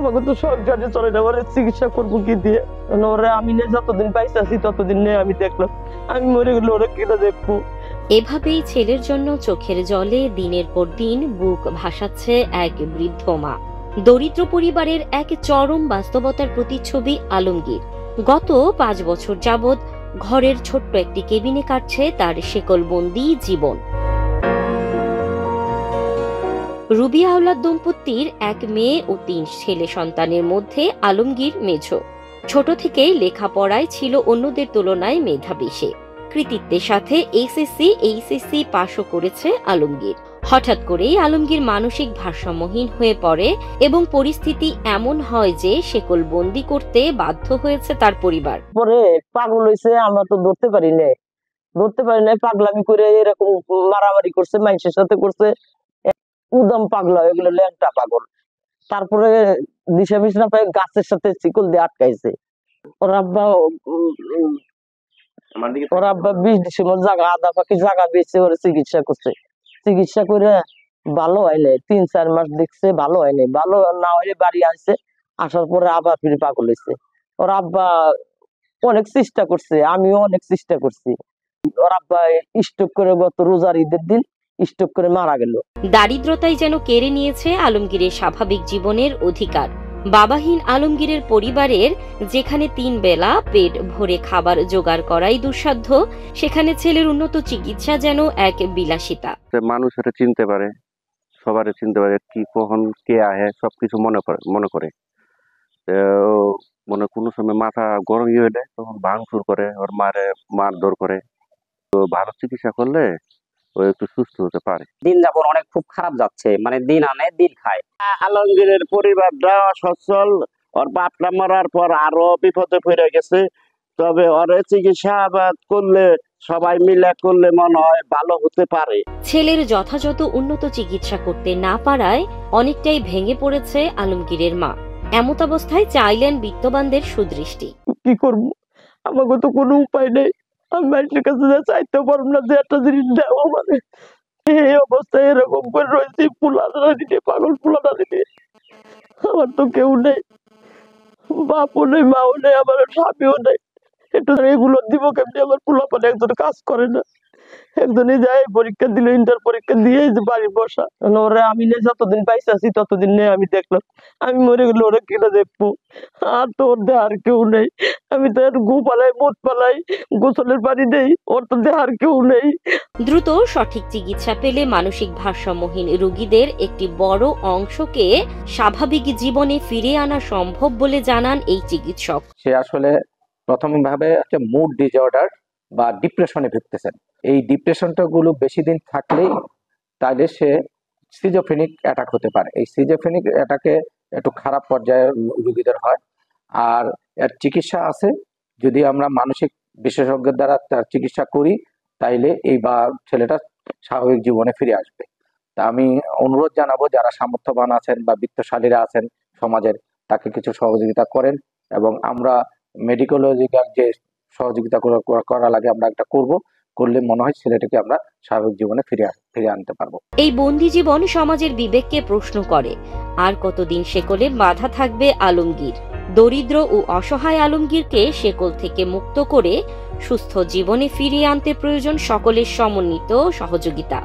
আমাকে তো সংসারে চলে না, ওরে চিকিৎসা করবো কি দিয়ে? ওরে আমি না যতদিন পাইছে আছি ততদিন নিয়ে আমি দেখলাম, আমি মরে গেলে ওরা কিনা দেখবো। এভাবেই ছেলের জন্য চোখের জলে দিনের পর দিন বুক ভাসাচ্ছে এক বৃদ্ধ মা। দরিদ্র পরিবারের এক চরম বাস্তবতার প্রতিচ্ছবি আলমগীর। গত 5 বছর যাবৎ ঘরের ছোট্ট একটি কেবিনে কাটছে তার শেকলবন্দি জীবন। রুবিয়া আওলাদ দম্পতির 1 মেয়ে ও 3 ছেলে সন্তানের মধ্যে আলমগীর মেঝো। ছোট থেকেই লেখাপড়ায় ছিল অন্যদের তুলনায় মেধাবী সে। কৃতিত্বের সাথে এসএসসি, এইচএসসি পাশও করেছে আলমগীর। হঠাৎ করেই আলমগীর মানসিক ভারসাম্যহীন হয়ে পড়ে এবং পরিস্থিতি এমন হয় যে শেকলবন্দি করতে বাধ্য হয়েছে তার পরিবার। পরে পাগল হয়েছে, আমরা তো ধরতে পারি নাই, পাগলামি করে এরকম মারামারি করছে, মানুষের সাথে করছে, উদম পাগলা, এগুলো ল্যাংটা পাগল। তারপরে দিশা মিশ না পায় গাছের সাথে শিকল দিয়ে আটকাইছে। ওর আব্বা 20 ডিসেম্বর জায়গা, আধা পাখি জায়গা বেঁচে ওরা চিকিৎসা করছে। চিকিৎসা করে ভালো হয় নাই, 3-4 মাস দেখছে ভালো হয় নাই। ভালো না হলে বাড়ি আসছে, আসার পরে আবার ফিরে পাগল হয়েছে। ওর আব্বা অনেক চেষ্টা করছে, আমিও অনেক চেষ্টা করছি। ওর আব্বা স্ট্রোক করে গত রোজার ঈদের দিন স্ট্রোক করে মারা গেল। দারিদ্রতাই যেন কেড়ে নিয়েছে আলমগীরের স্বাভাবিক জীবনের অধিকার। বাবাহীন আলমগীরের পরিবারের যেখানে 3 বেলা পেট ভরে খাবার জোগাড় করাই দুঃসাধ্য, সেখানে ছেলের উন্নত চিকিৎসা যেন এক বিলাসিতা। মানুষের চিনতে পারে, সবার চিনতে পারে, কি কখন কে আহে সবকিছু মনে করে। মনে কোনো সময় মাথা গরম হইলে তখন ভাঙচুর করে, ওর মারধর করে। তো ভালো চিকিৎসা করলে ও একটু সুস্থ হতে পারে। দিন যাপন অনেক খুব খারাপ যাচ্ছে, মানে দিন আনে দিন খায়। আলমগীরের পরিবারটা সচ্ছল, ওর বাপটা মরার পর আরো বিপদে পড়ে গেছে। তবে ওর চিকিৎসা করলে, সবাই মিলে করলে মনে হয় ভালো হতে পারে। ছেলের যথাযথ উন্নত চিকিৎসা করতে না পারায় অনেকটাই ভেঙে পড়েছে আলমগীরের মা। এমতাবস্থায় চাইলেন বিত্তবানদের সুদৃষ্টি। কি করবো, আমাকে তো কোনো উপায় নেই। আমি মানুষের কাছে চাইতে পারবো না যে একটা জিনিস দেবো, মানে এই অবস্থায় এরকম করে রয়েছি, পোলাটা দিতে পাগল, পোলাটা দিতে। আমার তো কেউ নেই, বাপও নেই, মাও নেই, আমার স্বামীও নেই। একটু এগুলো দিব কেমনি? আমার পোলাপানে একজন কাজ করে না, একজনই যায় পরীক্ষা দিল, ইন্টার পরীক্ষা দিয়ে বাড়ি বসা। ওরা আমি না যতদিন পাইছে আছি ততদিন নিয়ে আমি দেখলাম, আমি মরে গেলে ওরা কিনা দেখবো? আর তো ওর দেহার কেউ নেই। আমি তো আর গু পালাই, মুখ পালাই, গোসলের পানি দেই, ওর তো দেহার কেউ নেই। দ্রুত সঠিক চিকিৎসা পেলে মানসিক ভারসাম্যহীন রোগীদের একটি বড় অংশকে স্বাভাবিক জীবনে ফিরিয়ে আনা সম্ভব বলে জানান এই চিকিৎসক। সে আসলে প্রথমভাবে একটা মুড ডিসঅর্ডার বা ডিপ্রেশনে ভুগতেছেন। এই ডিপ্রেশনটা গুলো বেশি দিন থাকলেই তাহলে সে সিজোফ্রেনিক অ্যাটাক হতে পারে। এই সিজোফ্রেনিক অ্যাটাকে একটু খারাপ পর্যায়ে রোগীদের হয়। আর এর চিকিৎসা আছে, যদি আমরা মানসিক বিশেষজ্ঞের দ্বারা তার চিকিৎসা করি তাইলে এই বা ছেলেটা স্বাভাবিক জীবনে ফিরে আসবে। তা আমি অনুরোধ জানাবো যারা সামর্থ্যবান আছেন বা বিত্তশালীরা আছেন সমাজের, তাকে কিছু সহযোগিতা করেন এবং আমরা মেডিকোলজিক্যাল যে সহযোগিতা করা লাগে আমরা একটা করলে মনে হয় ছেলেটাকে আমরা স্বাভাবিক জীবনে ফিরে আনতে পারবো। এই বন্দি জীবন সমাজের বিবেককে প্রশ্ন করে, আর কতদিন শেকলে বাধা থাকবে আলমগীর? দরিদ্র ও অসহায় আলমগীরকে শেকল থেকে মুক্ত করে সুস্থ জীবনে ফিরিয়ে আনতে প্রয়োজন সকলের সমন্বিত সহযোগিতা।